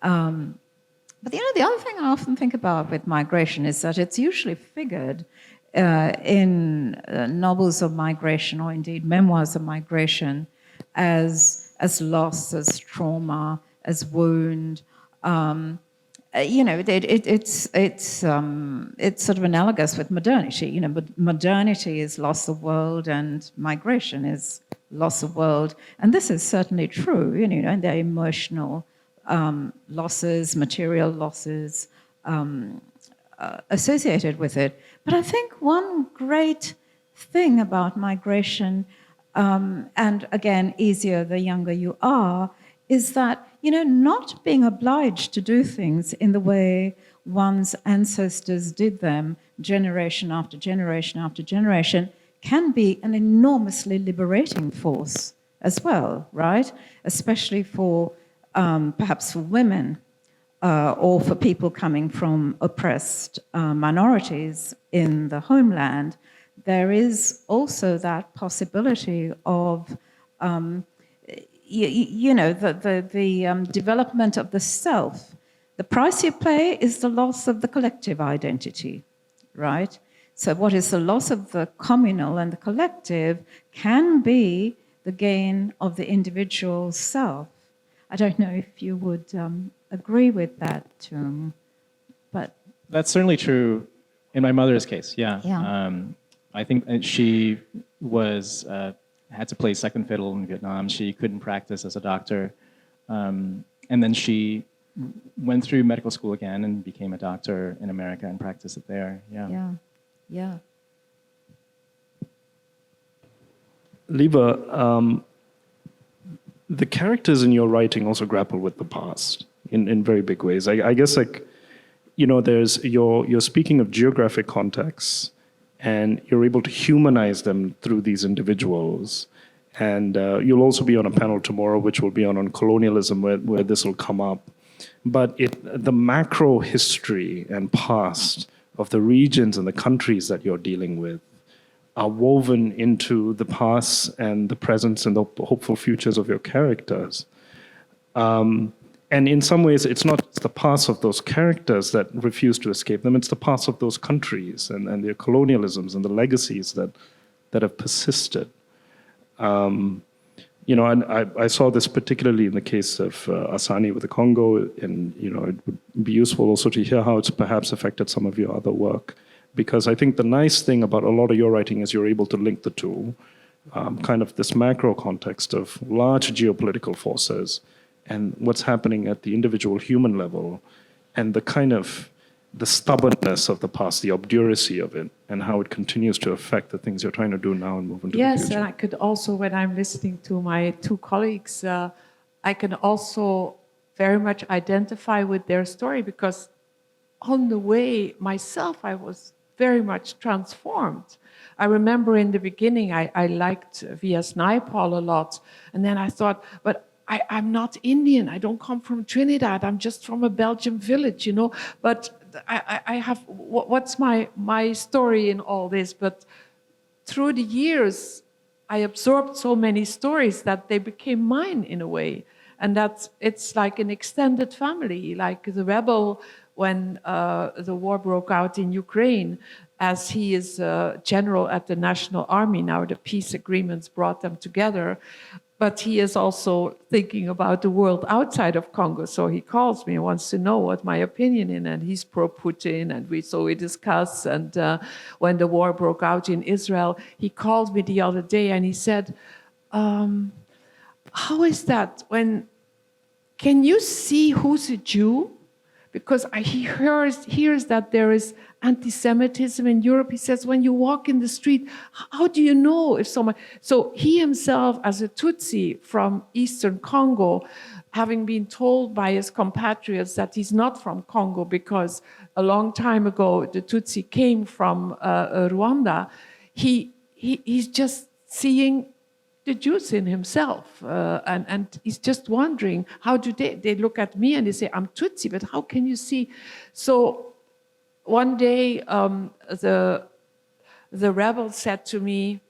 But the other thing I often think about with migration is that it's usually figured in novels of migration, or indeed memoirs of migration, as loss, as trauma, as wound. It's sort of analogous with modernity. But modernity is loss of world, and migration is loss of world. And this is certainly true. And there are emotional losses, material losses associated with it. But I think one great thing about migration, and again, easier the younger you are, is that, not being obliged to do things in the way one's ancestors did them generation after generation after generation can be an enormously liberating force as well, right? Especially for perhaps for women or for people coming from oppressed minorities in the homeland. There is also that possibility of the development of the self. The price you pay is the loss of the collective identity, right? So what is the loss of the communal and the collective can be the gain of the individual self. I don't know if you would agree with that, but... That's certainly true in my mother's case, yeah. Yeah. I think she was... had to play second fiddle in Vietnam. She couldn't practice as a doctor. And then she went through medical school again and became a doctor in America and practiced it there. Yeah. Yeah. Yeah. Lieve, the characters in your writing also grapple with the past in very big ways. I guess there's you're speaking of geographic contexts, and you're able to humanize them through these individuals. And you'll also be on a panel tomorrow, which will be on colonialism, where this will come up. But the macro history and past of the regions and the countries that you're dealing with are woven into the past and the presence and the hopeful futures of your characters. And in some ways, it's not the past of those characters that refuse to escape them, it's the past of those countries and their colonialisms and the legacies that have persisted. And I saw this particularly in the case of Asani with the Congo, and it would be useful also to hear how it's perhaps affected some of your other work. Because I think the nice thing about a lot of your writing is you're able to link the two, kind of this macro context of large geopolitical forces and what's happening at the individual human level, and the kind of the stubbornness of the past, the obduracy of it, and how it continues to affect the things you're trying to do now and move into the future. Yes, and I could also, when I'm listening to my two colleagues, I can also very much identify with their story, because on the way myself, I was very much transformed. I remember in the beginning, I liked V.S. Naipaul a lot, and then I thought, but I'm not Indian. I don't come from Trinidad. I'm just from a Belgian village, But I have, what's my story in all this? But through the years, I absorbed so many stories that they became mine in a way. And it's like an extended family, like the rebel when the war broke out in Ukraine, as he is a general at the National Army. Now the peace agreements brought them together. But he is also thinking about the world outside of Congo. So he calls me and wants to know what my opinion is. And he's pro-Putin, and we discuss. And when the war broke out in Israel, he called me the other day and he said, how is that? Can you see who's a Jew? Because he hears that there is anti-Semitism in Europe. He says, when you walk in the street, how do you know if someone... So he himself, as a Tutsi from Eastern Congo, having been told by his compatriots that he's not from Congo because a long time ago the Tutsi came from Rwanda, he's just seeing the Jews in himself, and he's just wondering, how do they look at me and they say, I'm Tutsi, but how can you see? So one day the rebel said to me,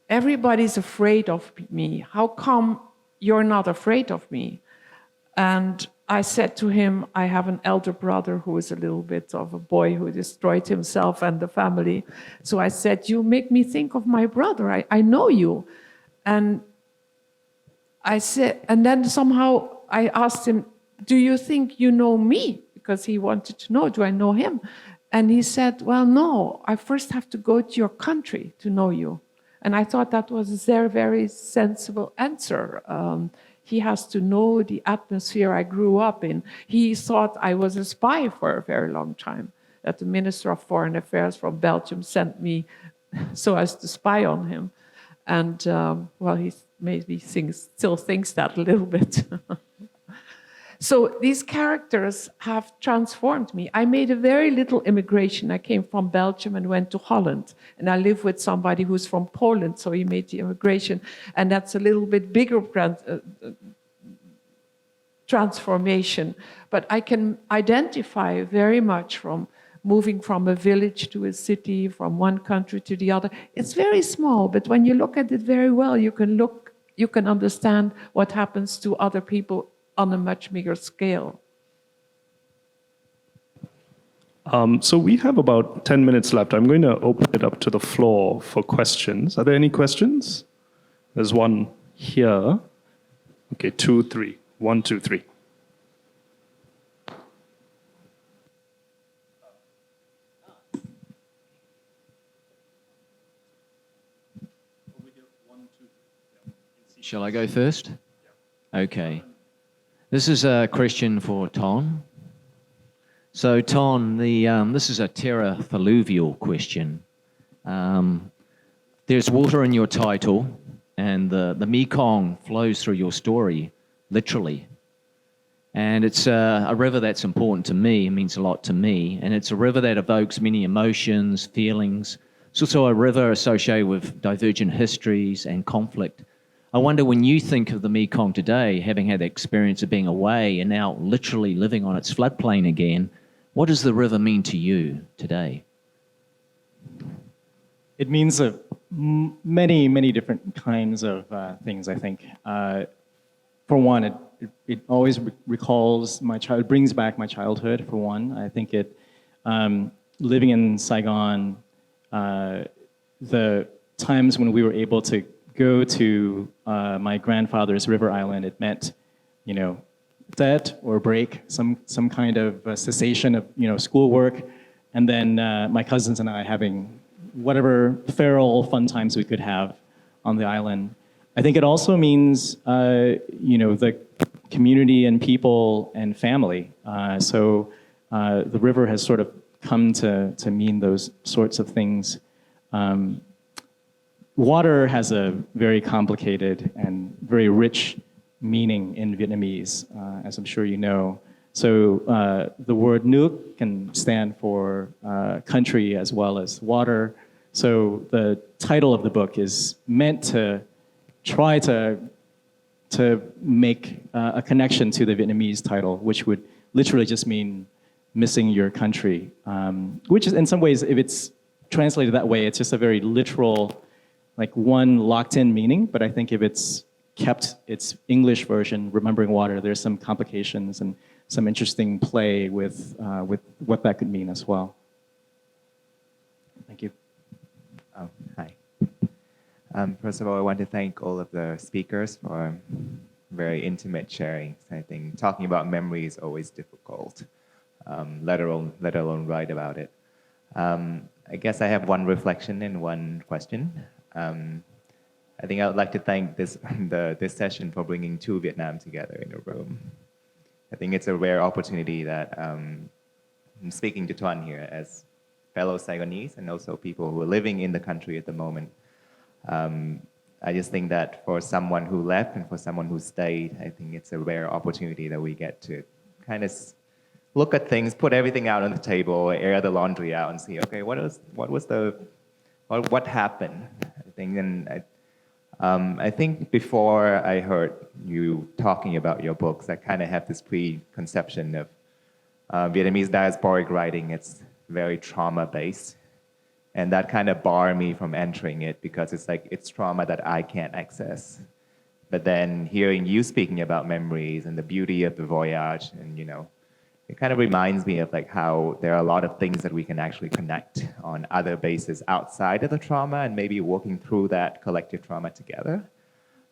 everybody's afraid of me. How come you're not afraid of me? And I said to him, I have an elder brother who is a little bit of a boy who destroyed himself and the family. So I said, you make me think of my brother. I know you. And I said, and then somehow I asked him, do you think you know me? Because he wanted to know, do I know him? And he said, well, no, I first have to go to your country to know you. And I thought that was a very, very sensible answer. He has to know the atmosphere I grew up in. He thought I was a spy for a very long time, that the Minister of Foreign Affairs from Belgium sent me so as to spy on him. And well, he maybe still thinks that a little bit. So these characters have transformed me. I made a very little immigration. I came from Belgium and went to Holland. And I live with somebody who's from Poland, so he made the immigration. And that's a little bit bigger transformation. But I can identify very much from moving from a village to a city, from one country to the other. It's very small, but when you look at it very well, you can understand what happens to other people on a much bigger scale. So we have about 10 minutes left. I'm going to open it up to the floor for questions. Are there any questions? There's one here. Okay, 2, 3. 1, 2, 3. Shall I go first? Okay. This is a question for Tuan. So Tuan, this is a terra fluvial question. There's water in your title, and the Mekong flows through your story, literally. And it's a river that's important to me, it means a lot to me, and it's a river that evokes many emotions, feelings. It's also a river associated with divergent histories and conflict. I wonder, when you think of the Mekong today, having had the experience of being away and now literally living on its floodplain again, what does the river mean to you today? It means many, many different kinds of things, I think. For one, it always recalls my child, brings back my childhood, for one. I think it, living in Saigon, the times when we were able to go to my grandfather's river island, it meant, debt or break, some kind of cessation of, schoolwork, and then my cousins and I having whatever feral fun times we could have on the island. I think it also means, the community and people and family. So the river has sort of come to mean those sorts of things. Water has a very complicated and very rich meaning in Vietnamese, as I'm sure you know. So the word nước can stand for country as well as water. So the title of the book is meant to try to make a connection to the Vietnamese title, which would literally just mean missing your country, which is, in some ways, if it's translated that way, it's just a very literal, like one locked-in meaning. But I think if it's kept its English version, remembering water, there's some complications and some interesting play with what that could mean as well. Thank you. Oh, hi. First of all, I want to thank all of the speakers for very intimate sharing. I think talking about memory is always difficult, let alone write about it. I guess I have one reflection and one question. I think I would like to thank this session for bringing two Vietnam together in a room. I think it's a rare opportunity that I'm speaking to Tuan here as fellow Saigonese and also people who are living in the country at the moment. I just think that for someone who left and for someone who stayed, I think it's a rare opportunity that we get to kind of look at things, put everything out on the table, air the laundry out, and see, okay, what happened? I think, and I think before I heard you talking about your books, I kind of have this preconception of Vietnamese diasporic writing. It's very trauma-based. And that kind of barred me from entering it because it's like, it's trauma that I can't access. But then hearing you speaking about memories and the beauty of the voyage, and it kind of reminds me of like how there are a lot of things that we can actually connect on other bases outside of the trauma and maybe working through that collective trauma together.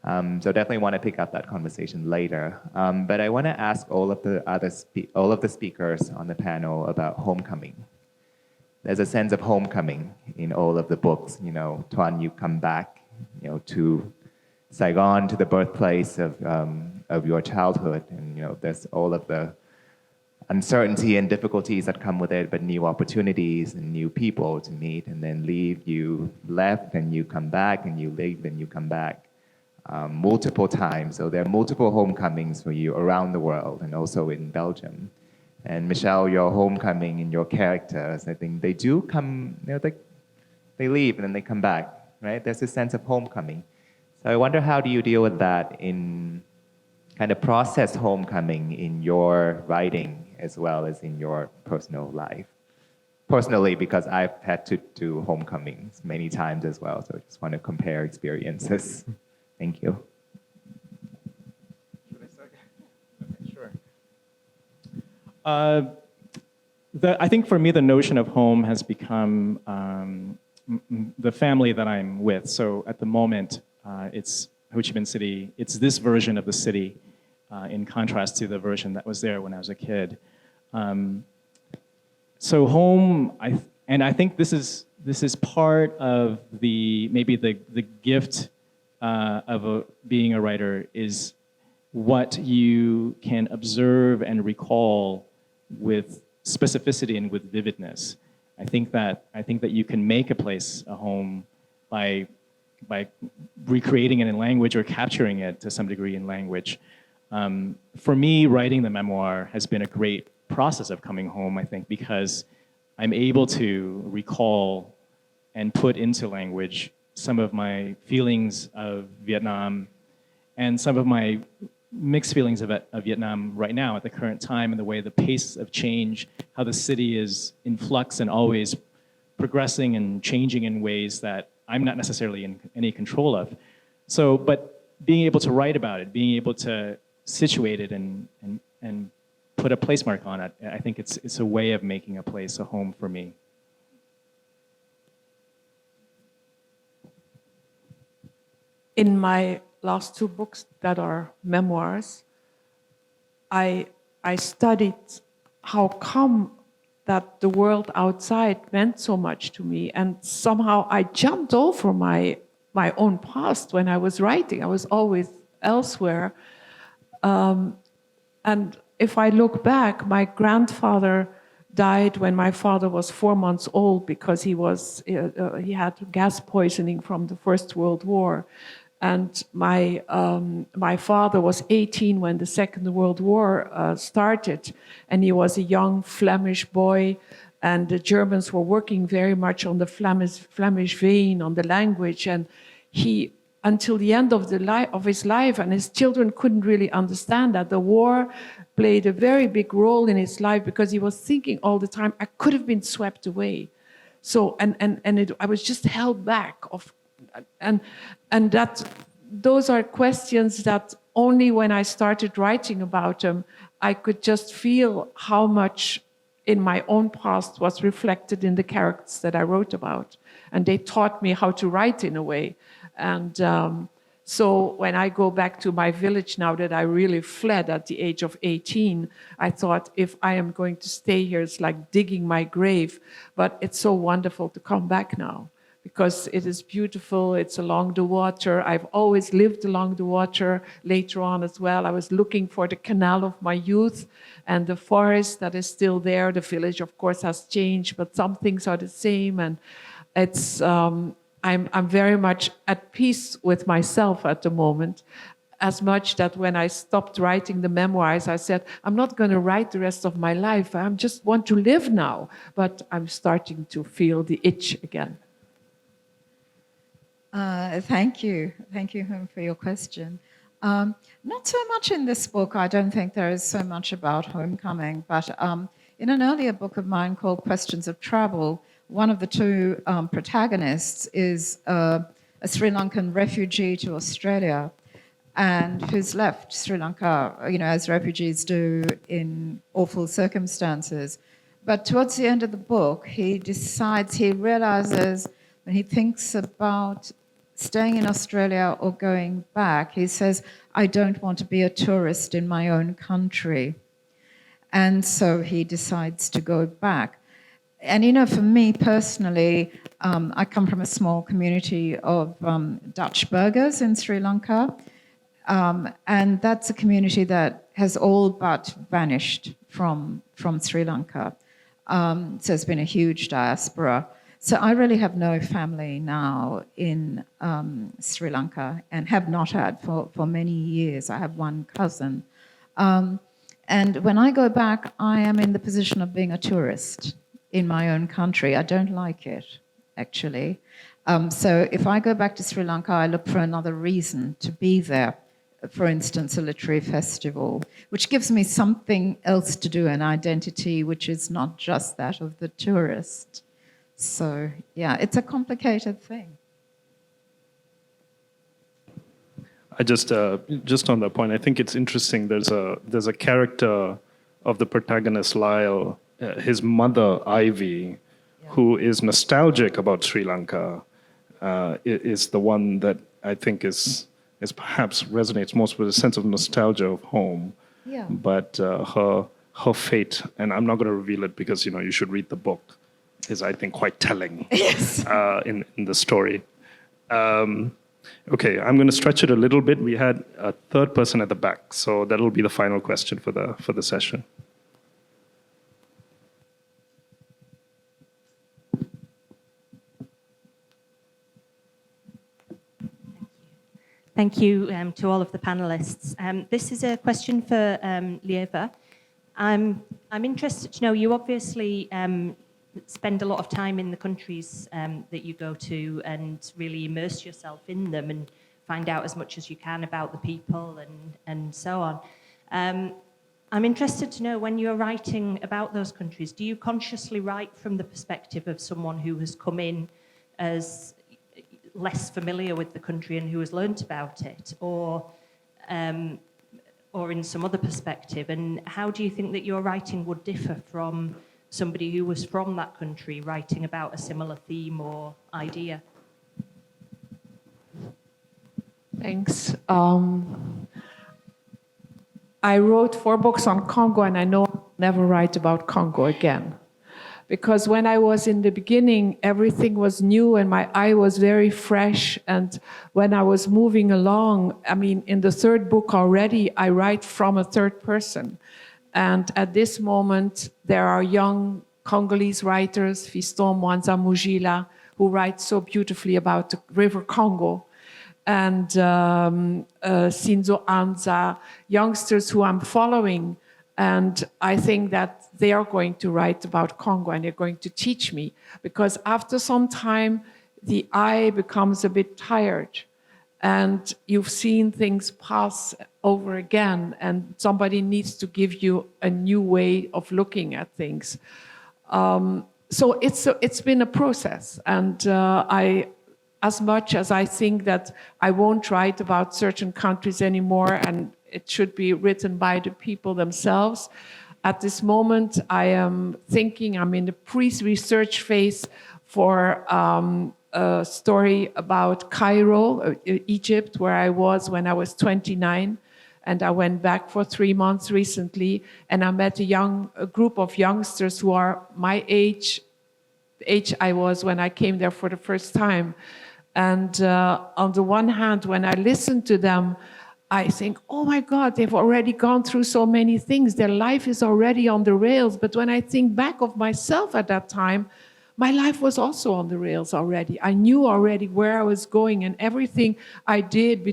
So definitely want to pick up that conversation later. But I want to ask all of the speakers on the panel about homecoming. There's a sense of homecoming in all of the books. Tuan, you come back, to Saigon, to the birthplace of your childhood, and there's all of the uncertainty and difficulties that come with it, but new opportunities and new people to meet. And then leave, you left and you come back, and you leave and you come back multiple times. So there are multiple homecomings for you around the world and also in Belgium. And Michelle, your homecoming and your characters, I think they do come, they leave and then they come back, right? There's a sense of homecoming. So I wonder, how do you deal with that in kind of process homecoming in your writing as well as in your personal life? Personally, because I've had to do homecomings many times as well, so I just want to compare experiences. Thank you. Should I start? Okay, sure. I think for me, the notion of home has become the family that I'm with. So at the moment, it's Ho Chi Minh City. It's this version of the city, in contrast to the version that was there when I was a kid. So home, I think this is part of maybe the gift of being a writer, is what you can observe and recall with specificity and with vividness. I think that you can make a place a home by recreating it in language or capturing it to some degree in language. For me, writing the memoir has been a great process of coming home, I think, because I'm able to recall and put into language some of my feelings of Vietnam and some of my mixed feelings of Vietnam right now at the current time, and the way the pace of change, how the city is in flux and always progressing and changing in ways that I'm not necessarily in any control of. So, but being able to write about it, being able to situate it and put a place mark on it, I think it's a way of making a place a home for me. In my last two books that are memoirs, I studied how come that the world outside meant so much to me, and somehow I jumped over my own past when I was writing. I was always elsewhere. And if I look back, my grandfather died when my father was 4 months old because he had gas poisoning from the First World War. And my father was 18 when the Second World War started, and he was a young Flemish boy, and the Germans were working very much on the Flemish vein, on the language, and he, until the end of his life, and his children couldn't really understand that. The war played a very big role in his life because he was thinking all the time, I could have been swept away. So, I was just held back and that those are questions that only when I started writing about them, I could just feel how much in my own past was reflected in the characters that I wrote about. And they taught me how to write in a way. And so when I go back to my village now that I really fled at the age of 18, I thought, if I am going to stay here, it's like digging my grave. But it's so wonderful to come back now, because it is beautiful, it's along the water. I've always lived along the water later on as well. I was looking for the canal of my youth and the forest that is still there. The village, of course, has changed, but some things are the same. And it's, I'm very much at peace with myself at the moment, as much that when I stopped writing the memoirs, I said, I'm not going to write the rest of my life. I just want to live now. But I'm starting to feel the itch again. Thank you. Thank you, Hum, for your question. Not so much in this book. I don't think there is so much about homecoming. But in an earlier book of mine called Questions of Travel, one of the two protagonists is a Sri Lankan refugee to Australia, and who's left Sri Lanka, as refugees do in awful circumstances. But towards the end of the book, he realizes, when he thinks about staying in Australia or going back, he says, I don't want to be a tourist in my own country. And so he decides to go back. And, for me personally, I come from a small community of Dutch burghers in Sri Lanka. And that's a community that has all but vanished from Sri Lanka. So there's been a huge diaspora. So I really have no family now in Sri Lanka and have not had for many years. I have one cousin. And when I go back, I am in the position of being a tourist in my own country. I don't like it, actually. So if I go back to Sri Lanka, I look for another reason to be there. For instance, a literary festival, which gives me something else to do, an identity which is not just that of the tourist. So, yeah, it's a complicated thing. I just on that point, I think it's interesting. There's a character of the protagonist Lyle, his mother Ivy, who is nostalgic about Sri Lanka, is the one that I think is perhaps resonates most with a sense of nostalgia of home. Yeah. But her fate, and I'm not going to reveal it because you should read the book, is I think quite telling. Yes. In the story. Okay, I'm going to stretch it a little bit. We had a third person at the back, so that'll be the final question for the session. Thank you to all of the panelists. This is a question for Lieve. I'm interested to know, you obviously spend a lot of time in the countries that you go to and really immerse yourself in them and find out as much as you can about the people and so on. I'm interested to know, when you're writing about those countries, do you consciously write from the perspective of someone who has come in as less familiar with the country and who has learnt about it, or in some other perspective? And how do you think that your writing would differ from somebody who was from that country writing about a similar theme or idea? Thanks. I wrote 4 books on Congo, and I know I'll never write about Congo again. Because when I was in the beginning, everything was new and my eye was very fresh. And when I was moving along, I mean, in the 3rd book already, I write from a 3rd person. And at this moment, there are young Congolese writers, Fiston Mwanza Mujila, who write so beautifully about the River Congo. And Sinzo Anza, youngsters who I'm following. And I think that they are going to write about Congo and they're going to teach me, because after some time, the eye becomes a bit tired and you've seen things pass over again and somebody needs to give you a new way of looking at things. So it's been a process, and as much as I think that I won't write about certain countries anymore and it should be written by the people themselves, at this moment I am thinking, I'm in the pre-research phase for a story about Cairo, Egypt, where I was when I was 29. And I went back for 3 months recently, and I met a group of youngsters who are my age I was when I came there for the first time. And on the one hand, when I listen to them, I think, oh my God, they've already gone through so many things. Their life is already on the rails. But when I think back of myself at that time, my life was also on the rails already. I knew already where I was going, and everything I did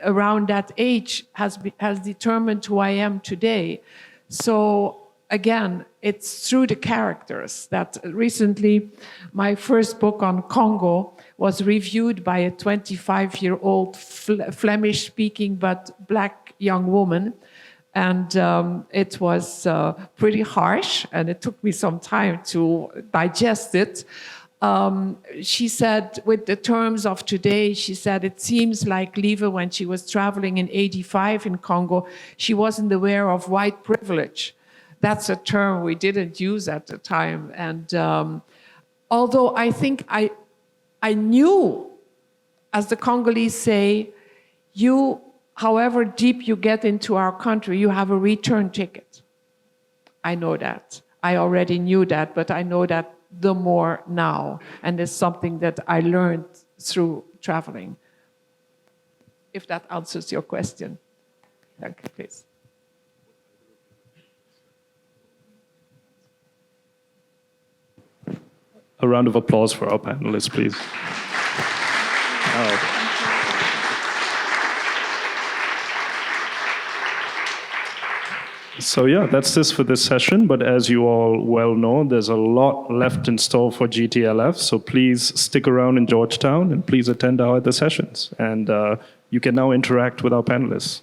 around that age has determined who I am today. So again, it's through the characters that recently my first book on Congo was reviewed by a 25-year-old Flemish-speaking but black young woman. And it was pretty harsh, and it took me some time to digest it. She said, with the terms of today, she said, it seems like Lieve, when she was traveling in 85 in Congo, she wasn't aware of white privilege. That's a term we didn't use at the time. And although I think I knew, as the Congolese say, however deep you get into our country, you have a return ticket. I know that. I already knew that, but I know that the more now. And it's something that I learned through traveling. If that answers your question. Thank you, please. A round of applause for our panelists, please. So yeah, that's this for this session. But as you all well know, there's a lot left in store for GTLF. So please stick around in Georgetown and please attend our other sessions. And you can now interact with our panelists.